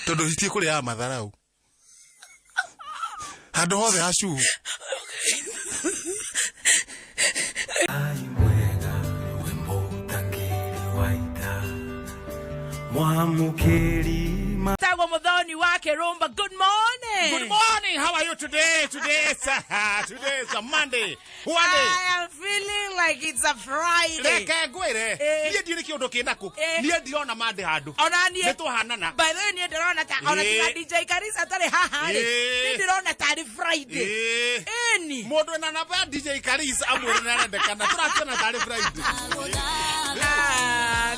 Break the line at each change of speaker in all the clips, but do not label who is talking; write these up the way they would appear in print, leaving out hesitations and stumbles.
Todo hitie kule ya madharau. Hado hothe hashu.
Tagwa Muthoni wake Rumba. Good morning.
Good morning. How are you today? Today is a Monday.
I am feeling like it's a Friday.
Leke gwere. Niye ndiye kiondo kinako. Niye ndiona mande hadu.
Ona niye.
Neto hanana.
By the way niye ndiona ta ona DJ Karisa tare haha. Niye ndiona tare Friday. Eni.
Modo na napa DJ Karisa amwere na ndekana. Turatena tare Friday.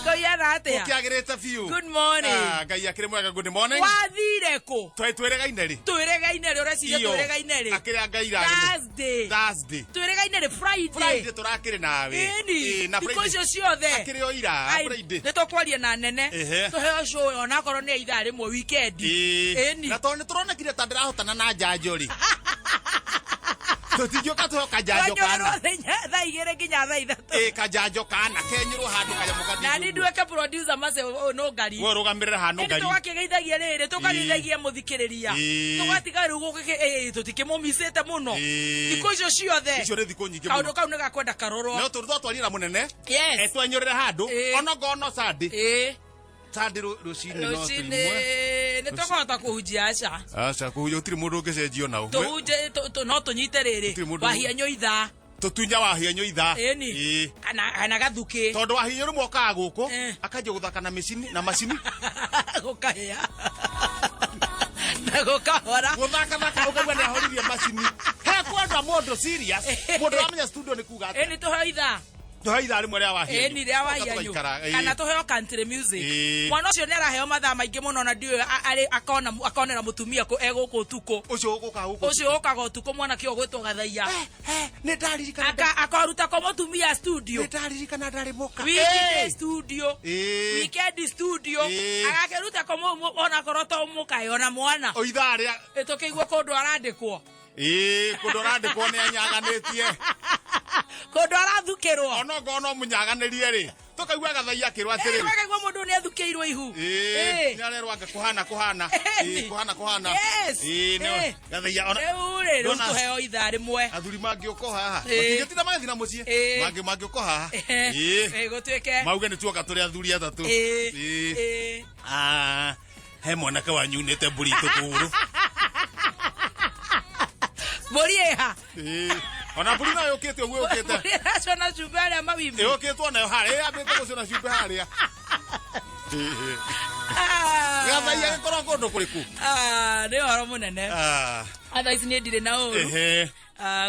Goyana atia.
Ukiagereta fiu.
Good morning.
Gaya kire mwega good morning.
Wathire ko.
Twerega ineri.
Twerega ineri ureciria twerega ineri.
Akire ngaira. Thursday.
Twerega ineri Friday.
Friday turakire nawe.
Na because you see there.
Akire oira Friday.
Netokwaria na nene. Tuheo show ona korwo ni ithaa rimwe weekend.
Na tone turona kire tandira hotana na janjori. Tutijo kato kajajo kana.
Tha igere nginya tha ithatu.
Kajajo kana kenyiro handu kaya mukadi.
Na ni ndweke producer mase no ngari.
We rugamirira hanu ngari.
Tugakigeithagia riri tukageithagia muthikiriria. Tugatiga rugo tutikimumicite muno. Thiko icio ciothe.
Icio ri thiko nyingi muno.
Kaundu kau ni gakwenda karoro.
No turutwa twarira munene.
Yes.
Twanyorere handu ona ngono sadi. Sadi rucini no tuimwe.
Ne tokota kuhujia
aca kuhujia utiri mundu ungicenjio nao.
Tuhuje no tunyite riri. Wahia nyoitha.
Tutunya wahia nyoitha.
Kana gathuki.
Tondu wahia ru mokaga guku akaje guthaka na machine na macini.
Gukahia. Na gukahora.
Guthaka ukagwa ni ahoririe macini. He kwenda mundu serious. Mundu wamenya studio ni kuga ati.
Ni tuhoitha.
Tuhoitha rimwe ria wahia.
Ni ria wahia yu. Kana tuheo country music. Mwana ucio ni araheo mathaa maingi muno na ndiwe akonera mutumia ko eguku tuko.
Ucio uguka guku.
Ucio ukaga tuko mwana kio gwetwo gathaia.
Ni ndaririkana.
Akaruta ko mutumia studio.
Ni ndaririkana ndari muka.
Weekend studio. Weekend studio. Agakeruta ko ona koroto muka ona mwana.
Oitha ria.
Etokeigwa kondu arandikwo.
Kondu arandikwo ni anyaganitie.
Kondu arathukirwo.
Ona ngono munyaganirie ri. Tukaigwa gathaia kirwa atiri.
Tukaigwa mundu ni athukiirwo ihu.
Ni arerwa kuhana. Kuhana.
Yes.
No. Gathaia ona.
Ure ru tuheo ithaa rimwe.
Athuri mangi uko haha. Matingetina mathi na mucie. Mangi uko haha.
Gutwike.
Mauge ni tuoka turi athuri athatu. He mwanake wanyu nite mburi tukuru.
Mburi eha.
Ona mburi nayo ukite uwe ukite.
Mburi nacio na cumbe aria mawimbi.
Ukitwo nayo haria ambite gucio na cumbe haria. Gathaia gikoro kundu kuriku.
Ni horo munene. Atha ici ni ndire na uru.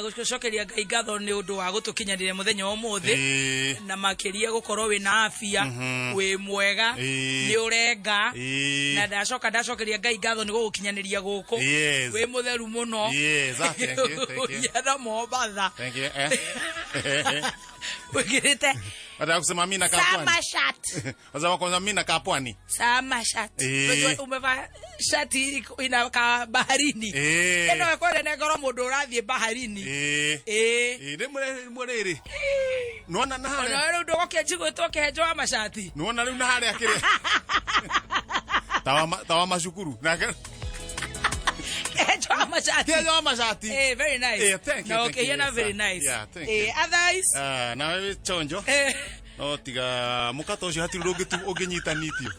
Gucokeria Ngai ngatho ni undu wa gutukinyanire muthenya wa muthi na makiria gukorwo wina afia wi mwega ni urenga na ndacokeria Ngai ngatho ni gugukinyaniria guku wi mutheru muno ya na Mombasa.
Thank you.
Wigirite
Ada kusema mimi na kapwani.
Sama shirt.
Azama kwanza mimi na kapwani.
Sama shirt. Umeva shati ina ka baharini. Eno kwenda negoro mundu urathie baharini.
Mureri. Nuona na hale.
Ona ndo gokenjigo tokehejo wa mashati.
Nuona riu na hale akire. Tawa mashukuru. Kejo mashati.
Very nice.
Thank you.
No, okay, you're very nice.
Yeah, thank you.
Otherwise.
Na wewe chonjo. No tiga mukato ucio hati rugi tu uginyitanitio.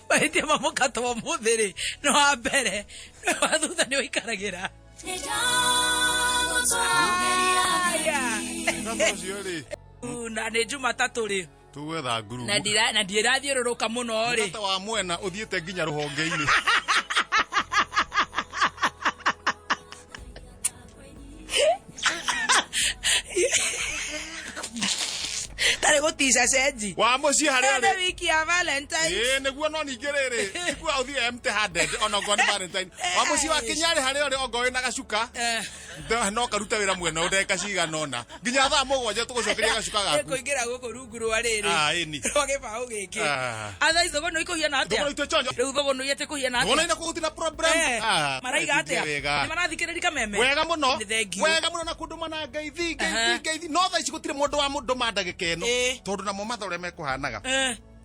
Baite mukato wa muthiri no ambere. No athutha ni uikaragira. Na ni Jumatatu ri.
Tuwetha guru.
Na ndirathiururuka muno ri.
Tata wa mwena uthiete nginya ruhonge-ini.
Tare gotisha seji.
Wa muci haria ri.
Wiki ya Valentine.
Neguo no ningiriri. Igua uthie empty handed ona ngo ni Valentine. Wa muci wa Kinyari haria ri ongo wina gacuka. No karuta wira mwena udeka cigana ona. Nginya thaa mugwanja tugucokeria gacuka gaku.
Kuingira guku rungu rwa riri.
Ini.
Roge baũ giki. Atha izo gono ikuhiana atia.
Gono ito chonjo.
Riu gono yete kuhiana atia.
Gono ina kugutina problem.
Maraiga atia. Ni marathikiriria kameme.
Wega muno. Wega muno na kunduma na ngeithi. No tha ici gutire mundu wa mundu mandagike eno. Tondu na mo matha uria mekuhanaga.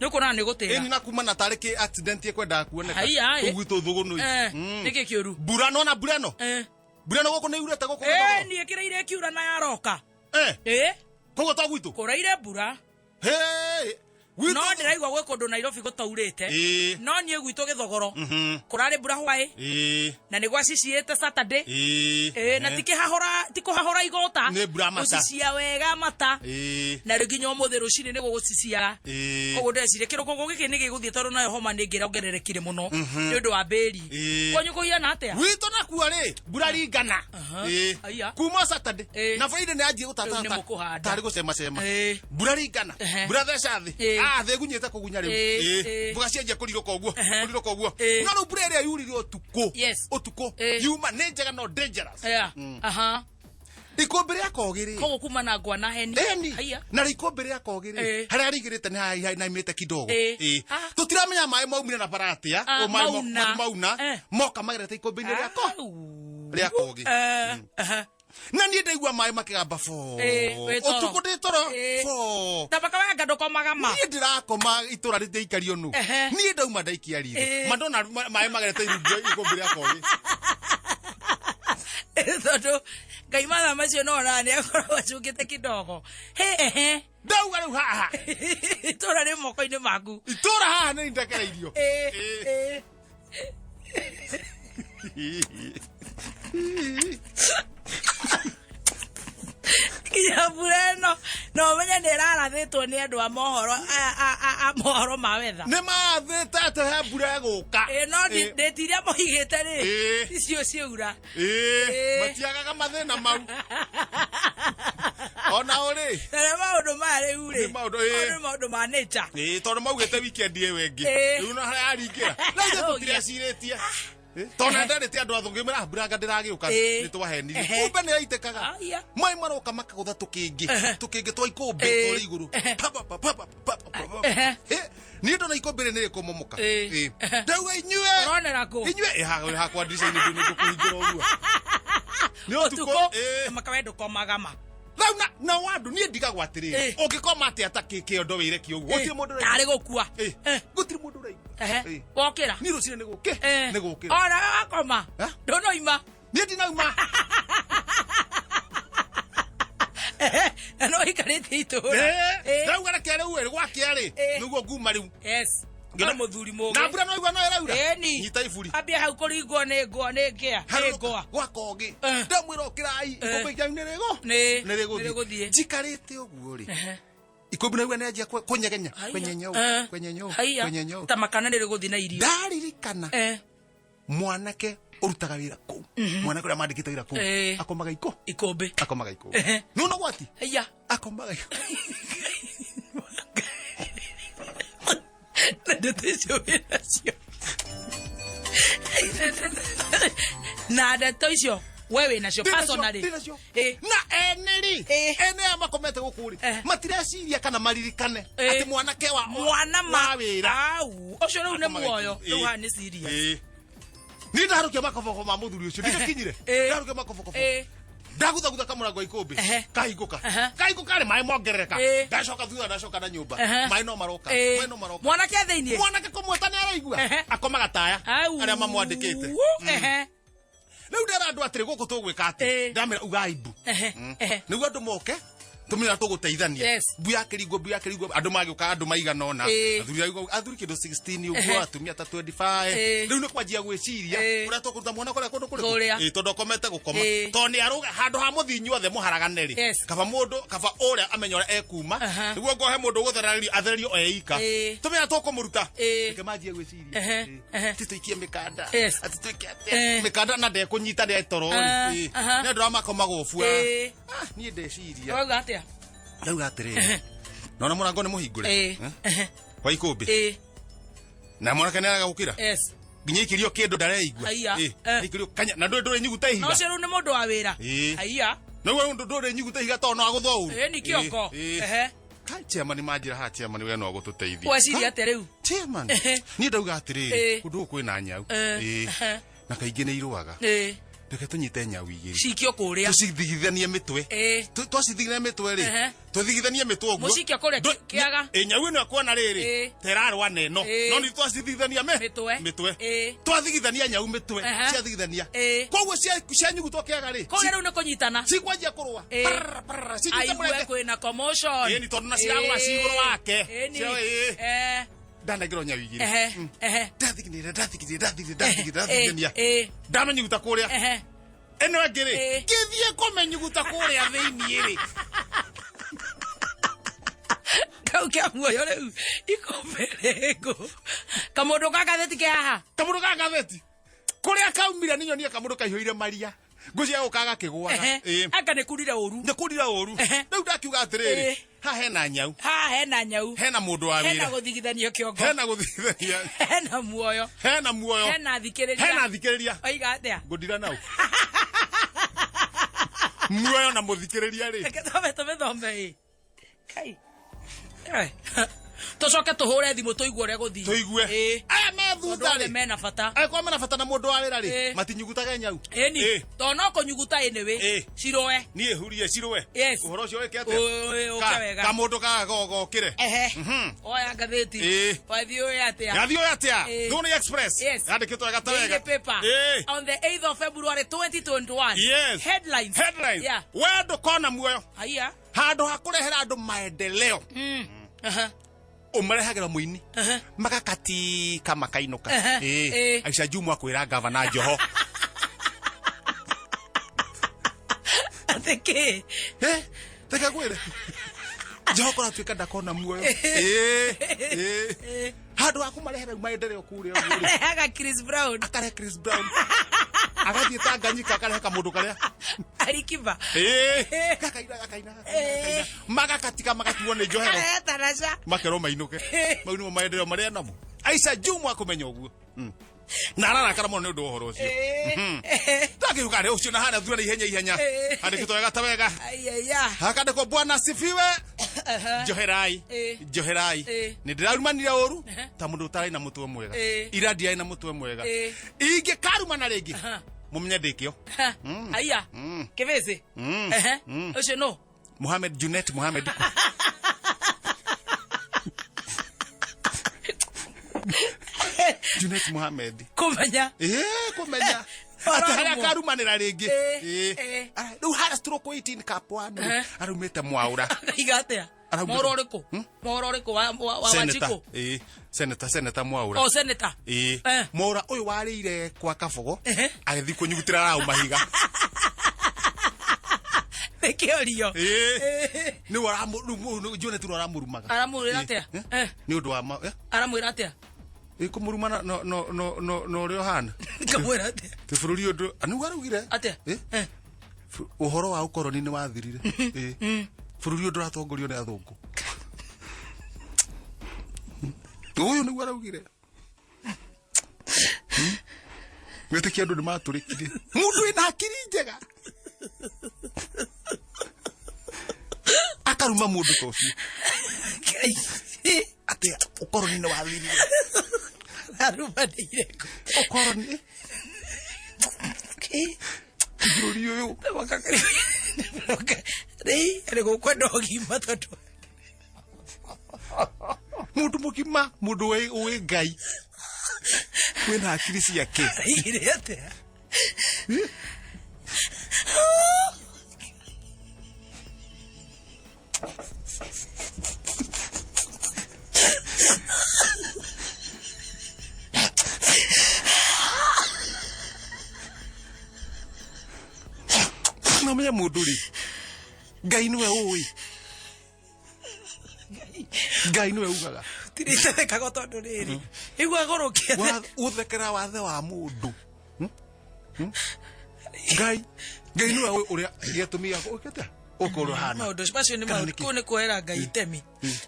Nuko na nigutira.
Ni nakuma na tariki accident yekwenda kuoneka.
Tugwito
thuguno.
Niki kiuru.
Bura no na bura no. Bura no goko ne urete goko.
Ni ekireire kiura na yaroka.
Kogo to gwitu.
Koraire bura. No ndiraigwa gwe kundu Nairobi gutaurite no nie gwitu Githogoro kurari bura hwae na ni gwaciciete Saturday na tikuhahora igota uciciya wega mata na riginya umuthi rucini ni guguciciaga koguo ndecire kirugo giki ni giguthie tondu nayo homa ni ngirongererekire muno ni undu wa beri kwanyu kuhiana atia
gwitu nakuo ri bura ringana kuma Saturday na Friday ni anjie gutata tari gucema cema bura ringana bura theca thi thegunyete kugunya riu bugacienje kuriroka uguo no ru bura ria yurire utuko yuma ni njega no dangerous ikombe ria kogiri
kogo kuma na ngwa na heni
na ikombe ria kogiri haria rigirite ni hai na imite kidogo tutiramenya mai maumire na baratia o mauna moka magerete ikombe ni ria kogi na ni ndaigua mai makigamba fo utuko ndi toro fo
tabaka wa ngando komagama
ni ndirakoma itura rite ikario nu ni ndauma ndaikiarire madona mai magerete ikombe ria kogi
Toto kaimana macio no nani akorwo acungite kidogo
ndauga riu haha
itura ri moko-ini maku
itura haha ni ndakereirio
kinya bureno no menya ni rarathitwo ni andu a mohoro ma wetha
ni mathite ati he mbura guka
no ndetiria mohigite ri icio ciura
matiagaga mathina mau ona uri
na maundu ma riu ri maundu ma nature
tondu maugite weekend ye wengi riu no haria aringira na tutire ciritie tona ndarite andu athungimira mbura ngandiragiuka ni twahenire kumbe ni yaitekaga mai maroka makagutha tukingi twa ikombe twa iguru ni ndo na ikombe ni rikumomoka ndauga inyue
uronera ku
inyue hakwa ndicaini ndi kuhingira uguo ni
utuko makawendo komagama
na wandu ni ndigagwa atiriri ungikoma ati atakike ondo wire ki uguo gutire mundu
ari gukua
gutire mundu rai
wokira
ni rucine ni gukira
ona wakoma ndonoima
ni ndinauma
no ikarite itura
ndauga na kere uwe gwakia ri niguo nguma riu
ngina muthuri muge
na mbura no igwa no iraura
nyita iburi ambia hau kuringwo ni ngwa ni ngia ngwa
gwakogi ndamwira okirai ikombe jau ni riguthie jikarite uguo ri ikombe na igwa ni anjia kunyegenya kwenyenyo
tamakana ni riguthie na irio
ndaririkana mwanake urutaga wira ku mwanake uria mandikite wira ku akomaga ikombe no gwati akomaga
na ndeto icio wewe nacio personally
na ene amakomete gukuri matireciria kana maririkane ati mwanake wa wira
ucio riu ni muoyo riu ha ni serious
ni ndarukia makoboko ma muthuri ucio ndikinyire ndarukia makoboko ndagutha kamurango ikombe kahinguka ri mai mongerereka ndacoka thutha na nyumba mai no maroka
mwanake thiini
mwanake kumweta ni araigua akomaga taya aria mamwandikite riu ndera andu atiri guku tugwika ati ndamira uga ibu niguo andu moke tumira tuguteithania mbu yakiringo andu magiuka andu maigana ona athuri kindu 16 uguo atumia ta 25 riu ni kwanjia gwiciria uria tukuruta mwana kuria kundu kuri tondu komete gukoma to ni aruga handu ha muthinyu othe muharagane ri kaba uria amenya uria ekuma niguo ngohe mundu gutherario athererio eika tumira tukumuruta ke manjia gwiciria tituikie mikanda ati tuikie mikanda na ndekunyita ndi etoro ni andu amakoma gufua ni ndeciria Lau atire. Nona murango ni muhingure. Kwa ikombe. Na mwanake naraga gukira. Ginya ikirio kindu ndareigua. Ikirio kanya na ndure nyuguta ihiga.
No cero ni mundu wa wira. Haiya.
Na wewe ndure nyuguta ihiga to no agutho uru.
Ni kioko.
Chairman majira ha chairman we no gututeithia.
Waciri ate riu.
Chairman. Ni ndauga atire kundu kwina nyau. Na kaingi ni iruaga. Reke tunyite nyau igiri.
Cikio kuria.
Tucithigithanie mitwe. Twacithigithania mitwe ri. Tuthigithanie mitwe uguo.
Mucikia kuria kiaga.
Nyau ino akuona riri. Terarwa neno. No ni twacithigithania mitwe. Twathigithania nyau mitwe. Ciathigithania. Koguo cia nyugutwo kiaga ri.
Koguo riu ni kunyitana.
Cikwanjia kurwa.
Aigue kwina commotion.
Ni tondu na ciragura ciguru wake. Ndanagirwo nyau igiri. Ndathigithania. Ndamenyuguta kuria. Eno ngiri. Ngithie kumenyuguta kuria thiini ri.
Kau kia muoyo riu ikomerego. Kamundu ka gatheti ke haha.
Kamundu ka gatheti. Kuria kaumire ni nyonie kamundu kaihoire maria. Ngucia ukaga kigwaga.
Aka ne kurira uru.
Ne kurira uru. Riu ndakiuga atiriri. Ha hena nyau. Hena mundu wa wira.
Hena guthigithania kiongo. Hena muoyo. Hena thikiriria. Oiga atia.
Ngudira nau. Muoyo na muthikiriria ri.
Thome. Kai. Tucoke tuhure thimu tuigue uria guthii.
Tuigue. Aya me thutha ri.
Mena bata.
Kwa mena bata na mundu wa wira ri. Matinyugutage nyau.
Ni. To no kunyuguta enewe. Ciroe.
Ni ehurie ciroe.
Uhoro
ucio weke atia.
Wega.
Kamundu ka gogokire.
Oya gatheti. Wathii uyu atia.
Thuni Express. Yandikitwo wega ta wega.
Paper. On the 8th of February 2021.
Yes.
Headlines.
Yeah. Wendo kona muoyo.
Aya.
Handu hakurehera andu maendeleo. Umarehagira muini. Magakati kama kainuka. Aisha Juma akwira gavana Joho.
Ateke.
Teka kwire. Joho kora twika ndakona muoyo. Handu akumarehera maendeleo kuria.
Aga Chris Brown.
Akare Chris Brown. Agathie Tanganyika akarehe kamundu karia.
Alikiva.
Gakaina. Magakatika magatuo ni Johero.
Tarasha.
Makero mainuke. Mau ni maendeleo maria namo. Aisha Juma akumenya uguo. Na ararakara muno ni undu uhoro ucio. Takiuga ri ucio na hana thura ihenya. Andikitwo wega ta wega. Hakandikwo Bwana sifiwe. Joherai. Ni ndirarumanire uru ta mundu utarai na mutwe mwega. Iradi ai na mutwe mwega. Inge karumana ringi. Mumenye ndikio.
Aya. Keveze. Ucio no.
Junet Mohamed. Junet Mohamed.
Kumenya.
Kumenya. Ati haria karumanira ringi. Riu hara stroke 18 kapwanu. Arumite mwaura.
Igatea. Moro riku wa Wanjiku.
Senator Mwaura.
Senator.
Mwaura uyu warire kwa Kabogo. Agithi kunyugutira rau mahiga.
Nikiorio.
Ni waramu Jone tu waramurumaga.
Aramurira atia?
Ni undu wa
aramwira atia?
Ikumurumana no rio hana.
Kamwira atia?
Ti bururi undu anu warugire.
Atia?
Uhoro wa ukoroni ni wathirire. Bururi undu ratongorio ni athungu. Uyu ni warugire. Wete andu ni maturikire. Mundu ina akiri njega. Akaruma mundu tocio. Ate ukoroni ni wathirire.
Aruma direko.
Ukoroni. Bururi uyu.
Wakakari. Rei, ego kwenda ogima tondu.
Mundu mugima, mundu we Ngai. Wena akiri ciake.
Ire atia.
Namenya mundu ri. Ngai niwe uwi. Ngai niwe ugaga.
Tirite kago tondu riri. Igwa gorokia.
Uthekera wathe wa mundu. Ngai niwe uria yetumia ukete. Ukoro hana.
Maundu spacio ni maundu kune kuhera Ngai itemi.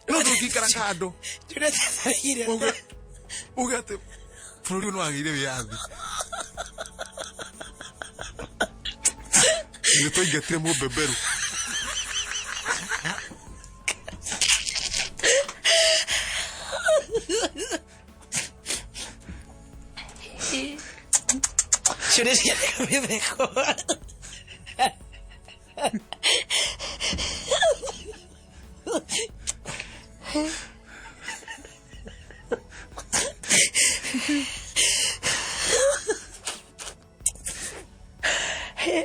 No ndukikara kando.
Tirite ire.
Ugate. Bururi no agire wiathi. Ni to igatire mu beberu.
Ciũria cia mĩtheko.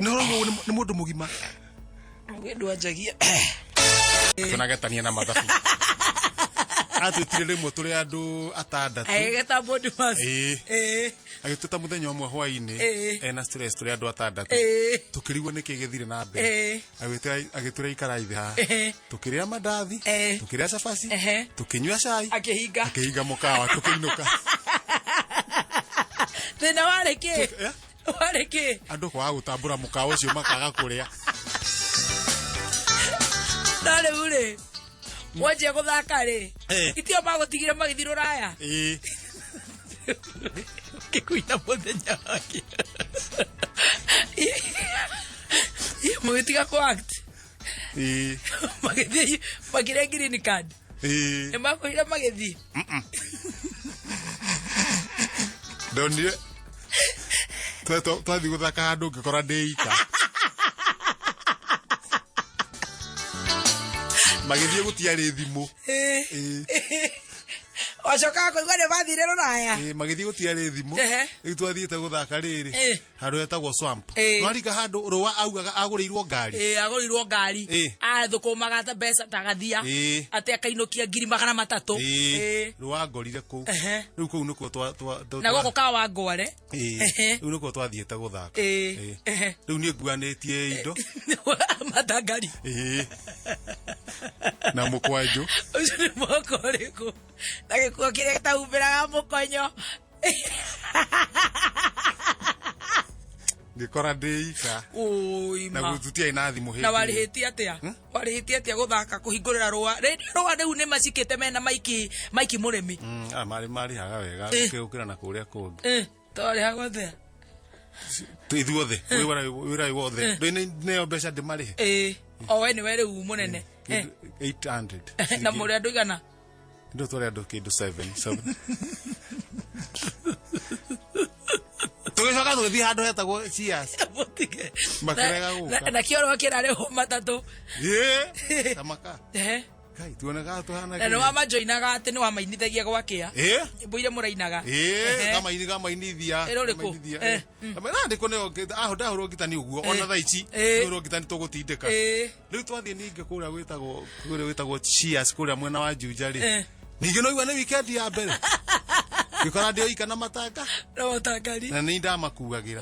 No nĩ mũndũ mũgima.
Ngĩndũ anjagia.
Tunagetania na mathabu. Atwĩtire rĩmwe tũrĩ andũ atandatũ.
Agĩgeta mũndũ maci.
Agĩtwĩta mũthenya ũmwe hwaĩ-inĩ ena stress tũrĩ andũ atandatũ. Tukĩrigwo nĩkĩ gĩthire na mbere. Agĩtwĩra ikara ithe haha. Tukĩrĩa mandathi, tukĩrĩa cabaci, tukĩnyua cai. Akĩhinga mũkawa tukĩinũka.
Thĩna warĩ kĩ? Warĩ kĩ?
Andũ kwaga gũtambũra mũkawa ũcio makaga kũrĩa.
No rĩu rĩ, wanjia gũthaka rĩ, itio magũtigire magĩthiĩ rũraya. Ngĩkũina mũthenya wake. Mũgĩtiga kũ act. Magĩthiĩ magĩrĩa green card. Nĩ makwĩra magĩthiĩ.
Ndonire twathiĩ gũthaka handũ ngĩkora ndĩ ika. Magĩthiĩ gũtiarĩ thimũ.
Wacokaga kũigua nĩ mathire rũraya.
Magĩthiĩ gũtiarĩ thimũ. Rĩu twathiĩte gũthaka rĩrĩ. Handũ hetagwo swamp. Twarika handũ rũa augaga agũrĩirwo ngari.
Agũrĩirwo ngari. Athũkũmaga ta mbeca ta gathia. Atĩ akainũkia 300,000.
Rũa ngorire kũu. Rĩu kũu nĩkuo
na gũkũ ka Wangware.
Rĩu nĩkuo twathiĩte gũthaka. Rĩu niĩ nguanĩtie indo.
Matangari.
Na mũkwanjũ.
Ũcio nĩ mwaka ũrĩkũ? Na gĩkuo kĩrĩa gĩtahumbĩraga mũkonyo.
Ngĩkora ndĩ ika. Na gũtutiai na thimũ hĩndĩ.
Na warĩhĩtie atĩa? Warĩhĩtie atĩa gũthaka kũhingũrĩra rũa? Rũa rĩu nĩ macikĩte mena maiki mũrĩmi.
Marĩhaga wega gũkĩra na kũrĩa kũngĩ.
Twarĩhagwo atĩa?
Ithuothe wĩra wothe ndĩneo mbeca ndĩmarĩhe.
We nĩwe rĩu mũnene.
800.
Na mũrĩ andũ igana?
Ndio twarĩ andũ kĩndũ 7. Tũgĩcoka tũgĩthiĩ handũ hetagwo Cheers. Makĩrega gũka.
Na kĩoro kĩrarĩhwo matatũ.
Tamaka. Kai tuonaga tuhana.
Na nĩ wamajoinaga atĩ nĩ wamainithagia gwakĩa. Nyĩmbo iria mũrainaga.
Kamainithia.
Rĩrĩkũ?
Ndĩko nĩo ndahũrwo ngitani ũguo ona thaa ici ndahũrwo ngitani tũgũtindĩka. Rĩu twathiĩ ningĩ kũrĩa gwĩtagwo Cheers kũrĩa mwena wa Juja rĩ. Ningĩ no igua nĩ weekend ya mbere. Ngĩkora ndĩ oika na matanga.
Na matangari.
Na nĩ ndamakuagĩra.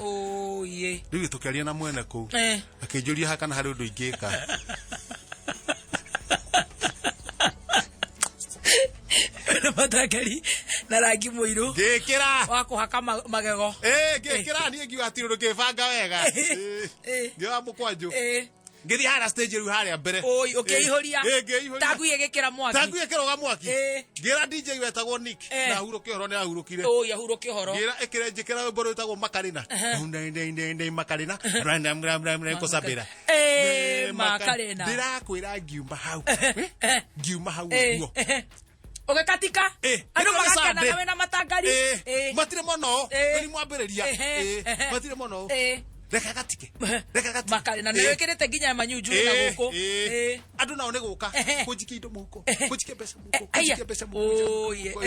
Rĩu tũkĩaria na mwene kũu. Akĩnjũria haka na harĩ ũndũ ingĩka. Na matangari na rangi mũirũ. Ngĩkĩra. Wa kũhaka magego. Ngĩkĩra niĩ ngiuga atĩ ũndũ kĩbanga wega. Ngĩoya mũkwanjũ. Ngĩthiĩ harĩa stage rĩu harĩa mbere. Ũkĩihũria. Tangu ĩgĩkĩra mwaki. Tangu ĩkĩroga mwaki. Ngĩra DJ wetagwo Nick. Na hurũke ũhoro nĩ ahurũkire. Yahurũke ũhoro. Ngĩra njĩkĩra rwĩmbo rwĩtagwo Makarina. Makarina. Kũcambĩra. Makarina. Ndĩrakwĩra ngiuma hau. Ngiuma hau ũguo. Ũgĩkatika. Andũ magakena nawe na matangari. Matirĩ mũno. Nĩ mwambĩrĩria. Matirĩ mũno. Reka gatike. Makarina nĩ wĩkĩrĩte nginya manyunju na gũkũ. Andũ nao nĩ gũka. Kũnjikia indo mũhuko. Kũnjikia mbeca mũhuko. Kũnjikia mbeca mũhuko.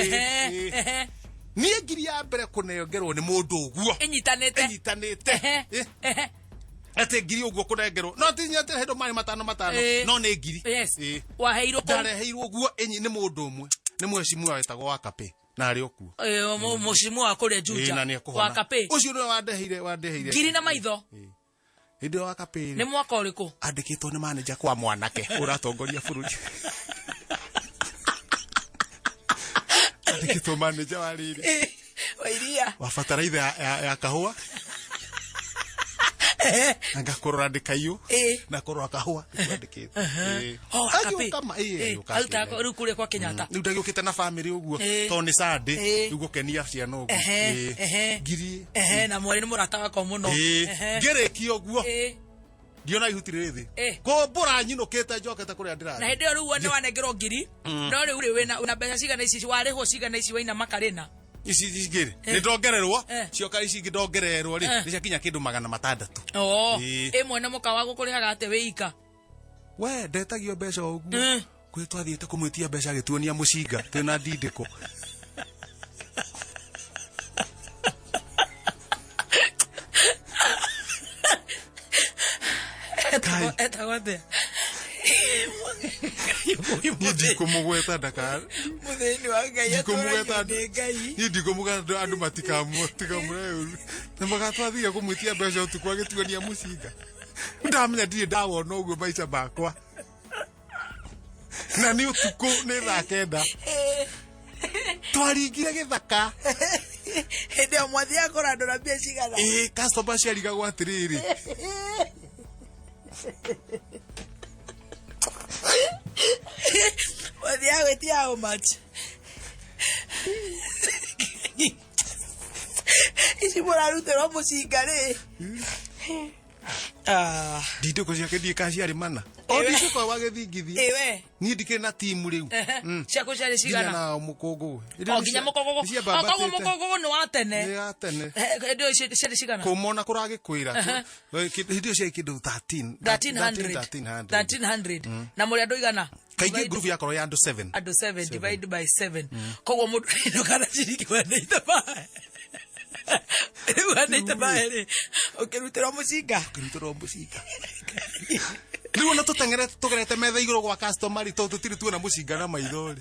Niĩ ngiri ya mbere kũnengerwo nĩ mũndũ ũguo. Ĩnyitanĩte. Ate ngiri ũguo kũnengerwo. No ti nyate hendo mari matano. No nĩ ngiri. Waheirwo kũ? Ndareheirwo ũguo nĩ mũndũ ũmwe. Nĩ mwecimu wetagwo wa Kape. Na arĩ okuo. Mũcimu wa kũrĩa Juja. Wa Kape. Ũcio nĩwe wandeheire. Ngiri na maitho. Hĩndĩ wa Kape. Nĩ mwaka ũrĩkũ? Andĩkĩtwo nĩ manager kwa mwanake ũratongoria bũrũri. Andĩkĩtwo manager wa rĩrĩ. Wa iria. Wa bataraitha ya kahũa. Ngakorora ndikaiyũ na korora kahũa ndikĩte. Alta rĩu kũrĩa kwa Kenyatta. Rĩu ndagĩũkĩte na family ũguo tondũ nĩ Sunday rĩu gũkenia ciana ũguo. Ngiri. Na mwarĩ nĩ mũrata wakwa mũno. Ngĩrĩkia ũguo. Ndiona ihuti rĩrĩ thĩ. Kũmbũra nyinũkĩte njokete kũrĩa ndĩrathiĩ. Na hĩndĩ ĩyo rĩu nĩ wanengerwo ngiri. No rĩu wĩna mbeca cigana ici warĩhwo cigana ici waina Makarina. ici igiri ni ndongererwo cioka ici ingi ndongererwo ri ni ciakinya kindu 600
imwe na muka wagu kurihaga ate wika
we ndetagio mbeca uguo kwi twathiite kumwitia mbeca agituonia mucinga twina ndindiko
eta wate
ndikumugweta ndaka
mutheni wa ngai
ndikumugweta ndikumugweta andu matikamu magatwathia kumwitia mbeca utuku agituonia mucinga ndamenya ndirĩ ndawona ũguo maica makwa na nĩ ũtukũ nĩ thaa 9 twaringire gĩthaka
hĩndĩ ĩyo mwathiaga kũrandũra mbia cigana
customer ciarigagwo atĩrĩrĩ
mwathiaga gwĩtia how much ici mũrarutĩrwo mũcinga rĩ
ndindĩko ciake ndiĩ ka ciarĩ mana o ndindĩko wa gĩthingithia niĩ ndikĩrĩ na timu rĩu
ciaku ciarĩ cigana
na mũkũngũ
nginya mũkũngũ nĩ wa tene
nĩ ya tene
hĩndĩ ĩyo ciarĩ cigana
kũmona kũragĩkwĩra hĩndĩ ĩyo ciarĩ kĩndũ
1300 na mũrĩ andũ igana
kaingĩ group yakorwo ya andũ
7 divide by 7 koguo mũndũ nĩ kana ciringi 185 185 ukirutĩrwo mũcinga
rĩu ona tũgerete metha igũrũ gwa customer to tũtirĩ tuona mũcinga na maitho rĩ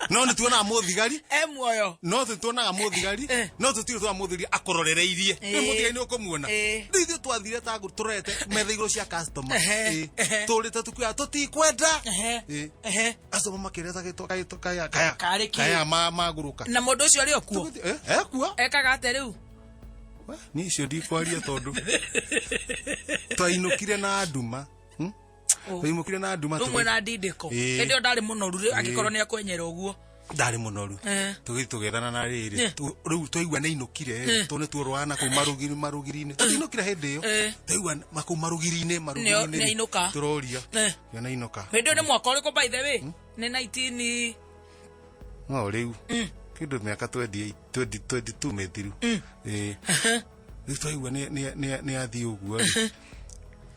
no nĩ tuonaga mũthigari
muoyo
no tuonaga mũthigari no tũtirĩ tuona mũthigari akororereirie nĩ mũthigari nĩ ũkũmuona ithuĩ twathire ta tũrorete metha igũrũ cia customer tũrĩte tukwĩra tũtikwenda customer makĩreta gĩtũ kaya magũrũka
na mũndũ ũcio arĩ okuo
kuo
ekaga atĩa rĩu
niĩ icio ndikwaria tondũ twainũkire na nduma twainũkire na nduma
rũmwe na ndindĩko hĩndĩ ĩyo ndarĩ mũnoru angĩkorwo nĩ akwenyera ũguo
ndarĩ mũnoru tũgĩtũgethana na rĩrĩ rĩu twaigua nĩ inũkire tũ nĩ tuorwana na kũu marũgiri-inĩ tũtinũkire hĩndĩ ĩyo twaigua makũu marũgiri-inĩ tũroria na inũka
hĩndĩ ĩyo nĩ mwaka ũrĩkũ by the way nĩ 19
no rĩu kĩndũ mĩaka 22 methiru rĩu twaigua nĩ athiĩ ũguo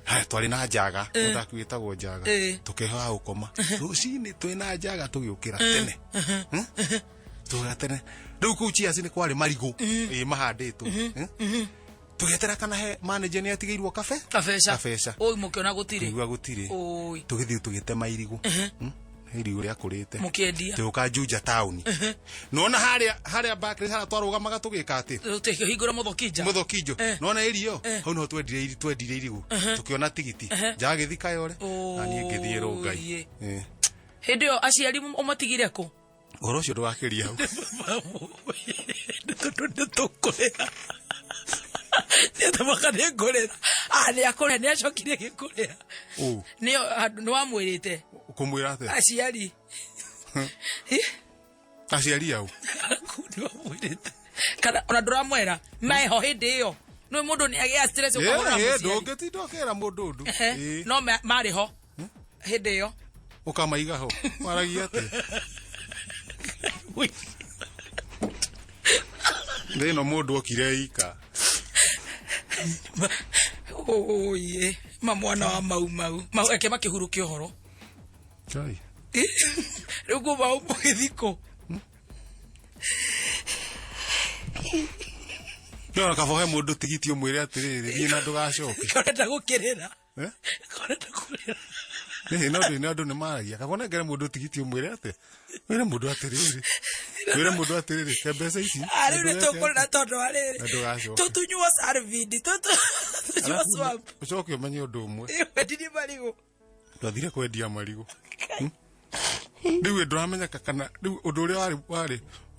twarĩ na njaga mũthaki wĩtagwo njaga tũkĩhoya gũkoma rũcinĩ twĩna njaga tũgĩũkĩra tene tene rĩu kũu Cheers nĩ kwarĩ marigũ mahandĩtwo tũgĩetera kana he manager nĩ atigĩirwo kabeca
oi mũkĩona gũtirĩ
tũgĩthiĩ tũgĩtema irigũ irigũ rĩa kũrĩte
mũkĩendia
tũka Juja town nona harĩa Barclays harĩa twarũgamaga tũgĩka atĩ
tũkĩhingũra mũthokinjo
nona ĩrio hau no twendire irigũ tũkĩona tigiti njagĩthi kayore na niĩ ngĩthiĩ Rongai
hĩndĩ ĩyo aciari ũmatigire kũ
ũhoro ũcio ndwakĩria hau
tũkũrĩra nĩatamaga nĩ ngũrĩra nĩ akũrĩra nĩ acokire gĩkũrĩra nĩ wamwĩrĩte
kumwira ate
aciari
au
kana ona ndũramwera meho hĩndĩ ĩyo nĩ mũndũ nĩ agĩa stress ũkagũra mũciari
ndũngĩtinda ũkera mũndũ ũndũ
no marĩ ho hĩndĩ ĩyo
ũkamaiga ho maragia atĩ thĩno mũndũ okire ika
oye mamwana wa mau eke makĩhurukia ũhoro rĩu kuma mũgĩthiko
no kabohe mũndũ tigiti ũmwĩre atĩrĩrĩ thiĩ na ndũgacoke
korenda gũkĩrĩra
no andũ nĩ maragia kabona ngere mũndũ tigiti ũmwĩre atĩ wĩre mũndũ atĩrĩrĩ ke mbeca ici
rĩu nĩ tũkũrĩra tondũ wa rĩrĩ tũtunyuo sarvidi tũtunyuo swamp
ũcoke ũmenye ũndũ ũmwe
wendini marigũ
twathire kwendia marigũ rĩu ndũramenyeka kana rĩu ũndũ ũrĩa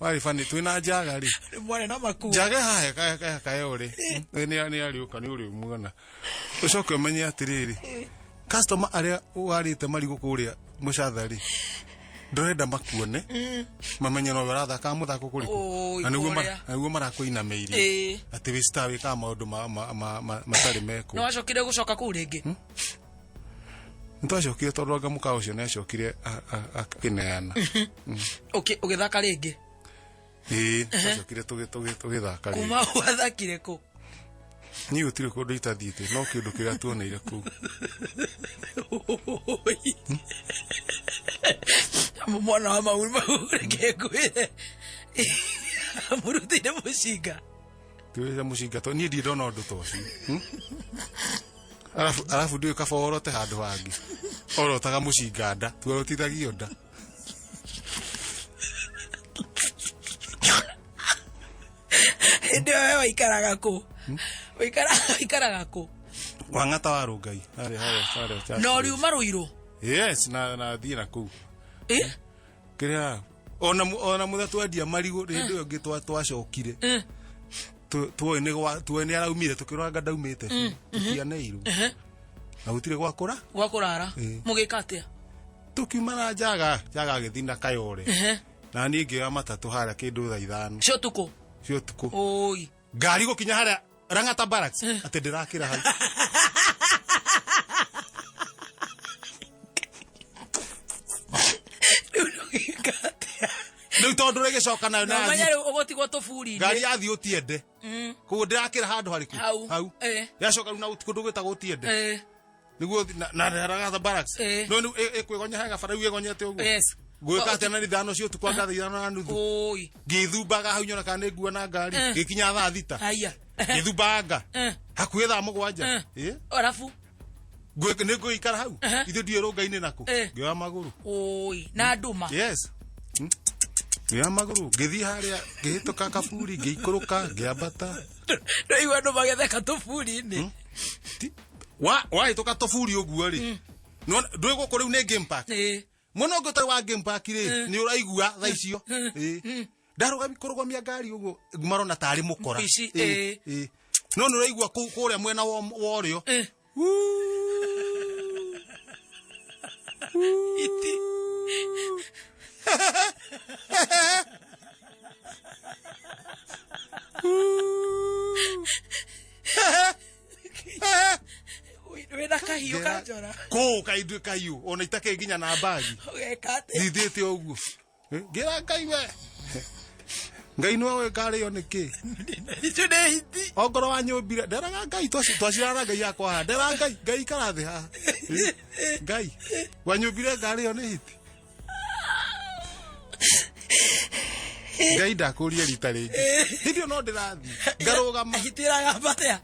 warĩ bani twĩna njaga rĩ
mwana na makuo
njaga haya kayore nĩ arĩũka nĩ ũrĩ muona ũcoke ũmenye atĩrĩrĩ customer arĩa warĩte marigũ kũrĩa mũcatha-rĩ ndũrenda makuone mamenye no ũrathaka mũthako kũrĩkũ na nĩguo marakũinamĩirie atĩ wĩ star wĩkaga maũndũ matarĩ mekwo
no wacokire gũcoka kũu rĩngĩ
nĩtwacokire tondũ anga mũkawa ũcio nĩacokire akĩneana
ũgĩthaka rĩngĩ
Tacokire tugithaka ri
kuma wathakire ku
ni utire kundu itathiite no kindu kiria tuoneire ku
mwana wa mauru ngekuire murutire mushinga
tuweza mushinga to ni ndona undu toci alafu ndio kaborote handu hangi orotaga mushinga nda tuorotithagio nda
ndio wewe ikaraga ku ikaraga ku
wangata wa rungai
no riuma ruiro
yes na thina ku kiria ona muthatu endia marigo rindi yo ngitwa twacokire tuone araumire tukiranga ndaumite tukianeiru na gutire
gwakurara mugika atia
tukiumana njaga githina kayore na ni ngira matatu haria kindu thaa 5 cio tuku
oi
ngari gukinya haria Rangata Barracks ati ndirakira hau Riu tondu regicoka nayo na
manya riu ugotigwo tufuri
ngari yathi utiende kuo ndirakira handu hariku hau yacoka riu na kundu gwitagwo utiende niguo na Rangata Barracks no ni ikwigonya haga bara igonyete uguo gwika atia na thano cio tukwa ngatha 5:30
oi
ngithumbaga hau nyona kana ngua na ngari gikinya thaa 6 haya ngithumbaga hakuhi thaa 7
arafu
ngu ikara hau ithu ndio rungaini naku ngioya maguru
oi na nduma
yes ngioya maguru ngithi haria ngihituka kaburi ngiikuruka ngiambata
no igwa ndo magetheka tufuri ni
wa hituka tufuri uguo ri no ndwigo kuri ni game park muno ngota wa game park ri ni uraigua thaa icio ndaruga bikorogomia ngari uguo marona tari mukora no ni uraigua kuria mwena wa rio
iti wena kahiu kanjora
ko kaidwe kahiu ona itake ginya na bagi
ugekate
thithite uguo ngira ngai we ngai no we kare yo niki
icio nĩ hiti
ongoro wa nyumbire nderaga ngai twacirana ngai yakwa nderaga ngai karathi ha ngai wa nyumbire ngari yo nĩ hiti ngai ndakuria rita ringi hindi no ndirathi ngarugama
hitiraga batea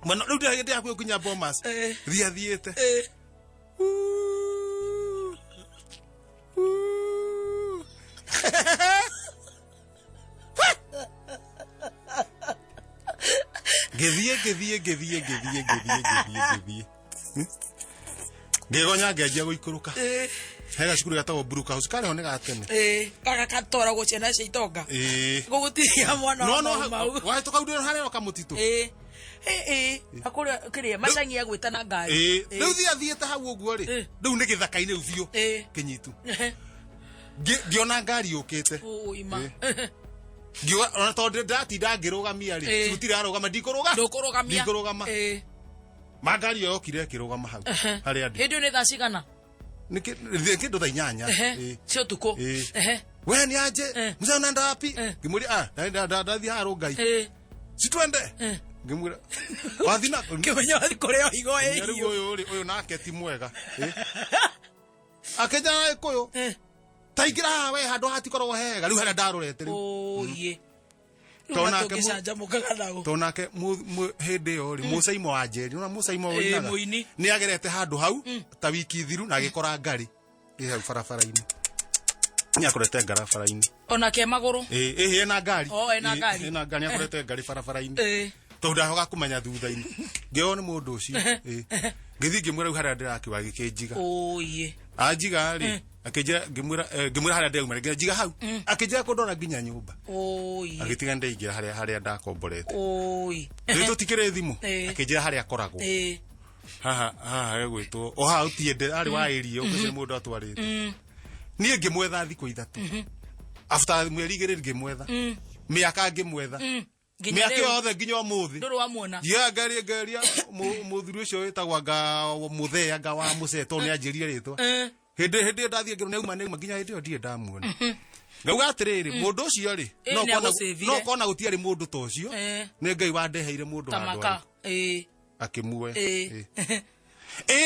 mwana riu ndiragite yakwe kunya Bomas thiathiite Githie ngigonya ngenjia guikuruka hega cukuru gatagwo Brook House kare one gatene
kaka katora guciana cia itonga gugutiria mwana
no wahituka ndio haria kamutitu
akuria kiria macangia gwitana ngari
riu thiathiite hau uguo ri riu ni githaka-ini uthio kinyitu ngiona ngari yukite
uima
ngiwa ona tondu ndatinda ngirugamia ri gutire arugama ndikurugama magari yokire kirugama hau hari andi
hindu ni thaa cigana
niki kindu thaa 8
cio tuku
we ni aje mzee unaenda wapi ngimuri ndathi harungai sitwende ngimura wathina
kimenya wathi kuria higo
hiyo uyu nake ti mwega akeja ikuyu taigira we handu hatikorwo hega riu hana ndarurete riu
oye
tonake hindi yo ri mucaimo wa njeri ona mucaimo ni agerete handu hau ta wiki thiru na agikora ngari hau barabara-ini ni akorete barabara-ini
ona ke maguru
ena ngari
ena
ngari akorete ngari barabara-ini tondu ndahoga kumenya thutha-ini ngio ni mundu ucio ngithi ngimwira haria ndirakiwa gikinjiga
oye
anjiga ri akijira ngimwira haria ndauma ngijiga hau akijira kundora nginya nyumba
oye
agitiga ndeingira haria ndakomborete
oye
rito tikire thimu akijira haria akoragwo haha gwitwo o ha utiende ari wa area ukise mundu atwarite nie ngimwetha thiku ithatu after mweri igiri ngimwetha miaka ngimwetha miaka yothe nginya umuthi
nduru wa muona
ngaria muthuri ucio witagwa muthea wa muceto ni anjirie ritwa hindi ndathie ngiro neuma nginya hindi yo ndie ndamuona ngauga atiriri mundu ucio ri no kona gutiari mundu to ucio ni Ngai wandeheire mundu
Tamaka
akimue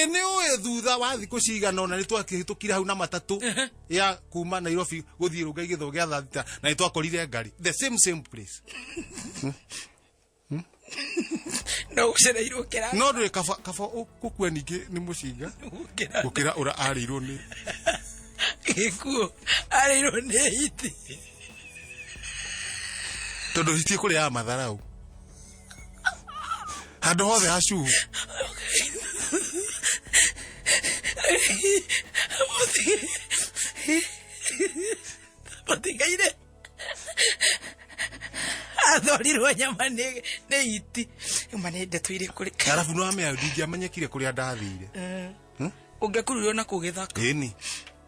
ni uwe thutha wa thiku cigana na ni twakihitukire hau na matatu ya kuma Nairobi guthii Rungai githo gia thita na ni twakorire ngari the same place
no ucereirwo kira
no ndwe kaba gukua ningi ni mucinga gukira ura arirwo ni
gikuo arirwo ni hiti
tondu hitie kuri ya matharau handu hothe hacu
Botigaire athorirwo nyama ni iti umane ndetuire kuri
arabu no ame ndingiamenyekire kuria ndathire
ungekurirwo na kugithaka
ni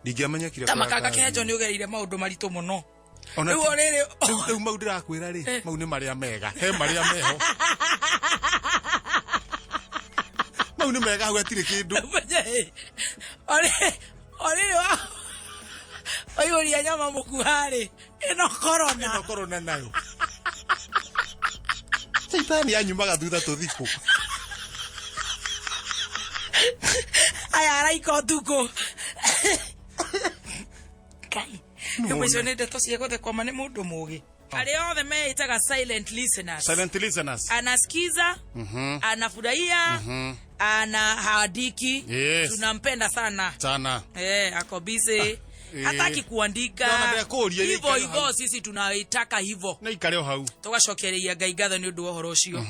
ndingiamenyekire
Tamakanga kenjo ni ugereire maundu maritu muno
riu mau ndirakwira ri mau ni maria mega he maria meho mau ni mega hau atire kindu
ore oyo nyama mukuhari ino corona
nayo Saitani anyumaga thutha tuthiku
aya araiko tuko kai mwisone ndeto ciegothe kwa mane mundu mugi ari othe meitaga silent listeners anasikiza anafurahia ana hadiki tunampenda sana ako busy hataki kuandika hivyo sisi tunaitaka hivyo
na ikareo hau
tugacokereria Ngai ngatho ni undu wa horo ucio